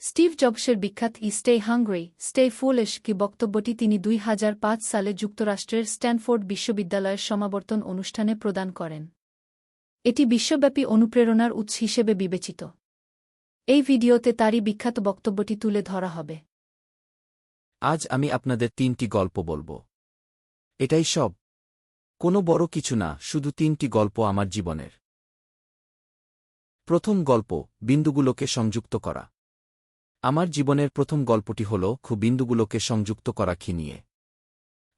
Steve জবসের বিখ্যাত stay hungry, stay foolish কি বক্তব্যটি তিনি ২০০৫ সালে যুক্তরাষ্ট্রের স্ট্যানফোর্ড বিশ্ববিদ্যালয়ের সমাবর্তন অনুষ্ঠানে প্রদান করেন। এটি বিশ্বব্যাপী অনুপ্রেরণার উৎস হিসেবে বিবেচিত। এই ভিডিওতে তারই বিখ্যাত বক্তব্যটি তুলে ধরা হবে। আজ আমি আপনাদের ৩টি গল্প বলবো। এটাই সব। কোনো বড় কিছু না, শুধু ৩টি গল্প আমার জীবনের। প্রথম গল্প, বিন্দুগুলোকে সংযুক্ত করা। আমার জীবনের প্রথম গল্পটি হল বিন্দুগুলোকে সংযুক্ত করা নিয়ে।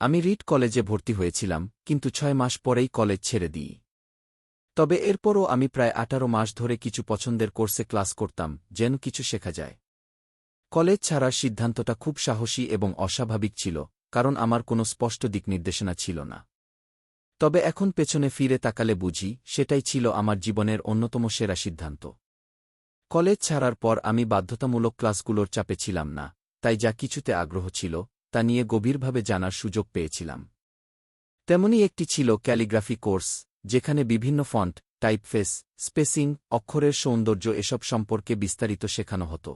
আমি রিড কলেজে ভর্তি হয়েছিলাম, কিন্তু ৬ মাস পরেই কলেজ ছেড়ে দিই। তবে এরপরও আমি প্রায় ১৮ মাস ধরে কিছু পছন্দের কোর্সে ক্লাস করতাম, যেন কিছু শেখা যায়। কলেজ ছাড়ার সিদ্ধান্তটা খুব সাহসী এবং অস্বাভাবিক ছিল, কারণ আমার কোনো স্পষ্ট দিক নির্দেশনা ছিল না। তবে এখন পেছনে ফিরে তাকালে বুঝি, সেটাই ছিল আমার জীবনের অন্যতম সেরা সিদ্ধান্ত। কলেজ ছাড়ার পর আমি বাধ্যতামূলক ক্লাসগুলোর চাপে ছিলাম না, তাই যা কিছুতে আগ্রহ ছিল, তা নিয়ে গভীরভাবে জানার সুযোগ পেয়েছিলাম। তেমনি একটি ছিল ক্যালিগ্রাফি কোর্স, যেখানে বিভিন্ন ফন্ট, টাইপফেস, স্পেসিং, অক্ষরের সৌন্দর্য এসব সম্পর্কে বিস্তারিত শেখানো হতো।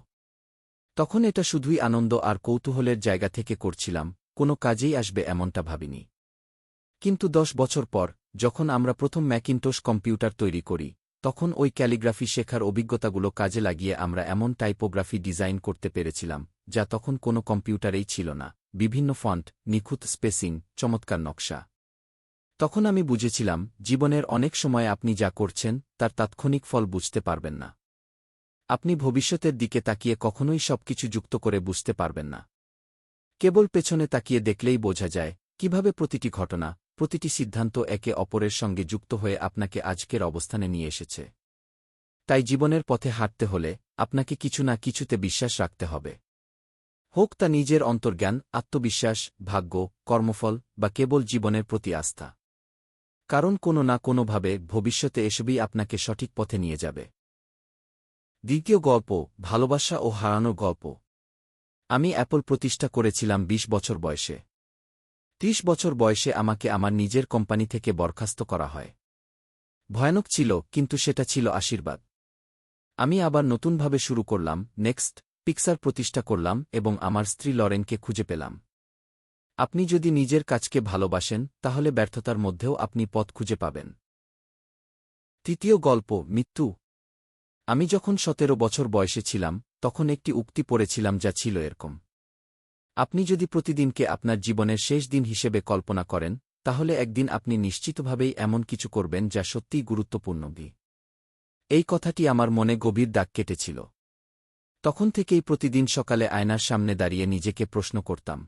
তখন এটা শুধুই আনন্দ আর কৌতূহলের জায়গা থেকে করছিলাম, কোনো কাজেই আসবে এমনটা ভাবিনি। কিন্তু ১০ বছর পর, যখন আমরা প্রথম ম্যাকিনটোশ কম্পিউটার তৈরি করি, তখন ওই ক্যালিগ্রাফি শেখার অভিজ্ঞতাগুলো কাজে লাগিয়ে আমরা এমন টাইপোগ্রাফি ডিজাইন করতে পেরেছিলাম, যা তখন কোনো কম্পিউটারেই ছিল না। বিভিন্ন ফন্ট, নিখুঁত স্পেসিং, চমৎকার নকশা। তখন আমি বুঝেছিলাম, জীবনের অনেক সময় আপনি যা করছেন, তার তাৎক্ষণিক ফল বুঝতে পারবেন না। আপনি ভবিষ্যতের দিকে তাকিয়ে কখনোই সবকিছু যুক্ত করে বুঝতে পারবেন না। কেবল পেছনে তাকিয়ে দেখলেই বোঝা যায়, কিভাবে প্রতিটি ঘটনা, প্রতিটি সিদ্ধান্ত একে অপরের সঙ্গে যুক্ত হয়ে আপনাকে আজকের অবস্থানে নিয়ে এসেছে। তাই জীবনের পথে হাঁটতে হলে আপনাকে কিছু না কিছুতে বিশ্বাস রাখতে হবে। হোক তা নিজের অন্তর্জ্ঞান, আত্মবিশ্বাস, ভাগ্য, কর্মফল বা কেবল জীবনের প্রতি আস্থা। কারণ কোনো না কোনোভাবে ভবিষ্যতে এসবই আপনাকে সঠিক পথে নিয়ে যাবে। দ্বিতীয় গল্প, ভালোবাসা ও হারানোর গল্প। আমি অ্যাপল প্রতিষ্ঠা করেছিলাম ২০ বছর বয়সে। ৩০ বছর বয়সে আমাকে আমার নিজের কোম্পানি থেকে বরখাস্ত করা হয়। ভয়ানক ছিল, কিন্তু সেটা ছিল আশীর্বাদ। আমি আবার নতুনভাবে শুরু করলাম, নেক্সট পিক্সার প্রতিষ্ঠা করলাম এবং আমার স্ত্রী লরেনকে খুঁজে পেলাম। আপনি যদি নিজের কাজকে ভালোবাসেন, তাহলে ব্যর্থতার মধ্যেও আপনি পথ খুঁজে পাবেন। তৃতীয় গল্প, মৃত্যু। আমি যখন ১৭ বছর বয়সে ছিলাম, তখন একটি উক্তি পড়েছিলাম যা ছিল এরকম: আপনি যদি প্রতিদিনকে আপনার জীবনের শেষ দিন হিসেবে কল্পনা করেন, তাহলে একদিন আপনি নিশ্চিতভাবেই এমন কিছু করবেন যা সত্যিই গুরুত্বপূর্ণ। এই কথাটি আমার মনে গভীর দাগ কেটেছিল। তখন থেকেই প্রতিদিন সকালে আয়নার সামনে দাঁড়িয়ে নিজেকে প্রশ্ন করতাম,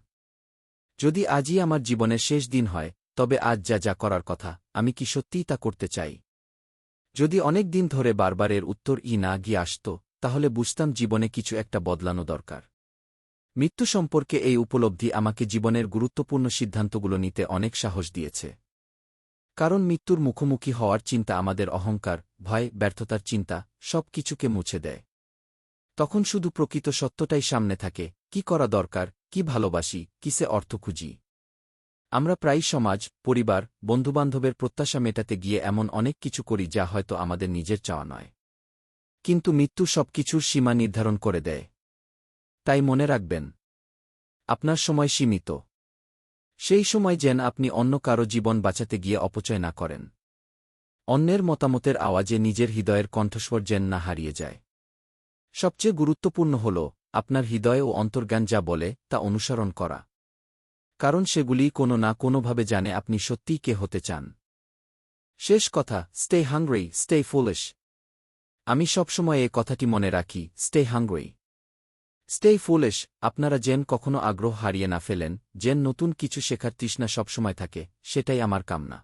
যদি আজই আমার জীবনের শেষ দিন হয়, তবে আজ যা যা করার কথা, আমি কি সত্যিই তা করতে চাই? যদি অনেক দিন ধরে বারবার এর উত্তর না গিয়ে আসত, তাহলে বুঝতাম জীবনে কিছু একটা বদলানো দরকার। মৃত্যু সম্পর্কে এই উপলব্ধি আমাকে জীবনের গুরুত্বপূর্ণ সিদ্ধান্তগুলো নিতে অনেক সাহস দিয়েছে। কারণ মৃত্যুর মুখোমুখি হওয়ার চিন্তা আমাদের অহংকার, ভয়, ব্যর্থতার চিন্তা, সব কিছুকে মুছে দেয়। তখন শুধু প্রকৃত সত্যটাই সামনে থাকে, কি করা দরকার, কি ভালোবাসি, কিসে অর্থ খুঁজি। আমরা প্রায়ই সমাজ, পরিবার, বন্ধুবান্ধবের প্রত্যাশা মেটাতে গিয়ে এমন অনেক কিছু করি যা হয়তো আমাদের নিজের চাওয়া নয়। কিন্তু মৃত্যু সবকিছুর সীমা নির্ধারণ করে দেয়। তাই মনে রাখবেন, আপনার সময় সীমিত। সেই সময় যেন আপনি অন্য কারো জীবন বাঁচাতে গিয়ে অপচয় না করেন। অন্যের মতামতের আওয়াজে নিজের হৃদয়ের কণ্ঠস্বর যেন না হারিয়ে যায়। সবচেয়ে গুরুত্বপূর্ণ হল, আপনার হৃদয় ও অন্তর্জ্ঞান যা বলে, তা অনুসরণ করা। কারণ সেগুলিই কোনো না কোনোভাবে জানে আপনি সত্যিই কে হতে চান। শেষ কথা, স্টে হাংরি, স্টে ফুলিশ। আমি সবসময় এ কথাটি মনে রাখি, স্টে হাংরি, স্টে ফুলিশ। আপনারা যেন কখনো আগ্রহ হারিয়ে না ফেলেন, যেন নতুন কিছু শেখার তৃষ্ণা সবসময় থাকে, সেটাই আমার কামনা।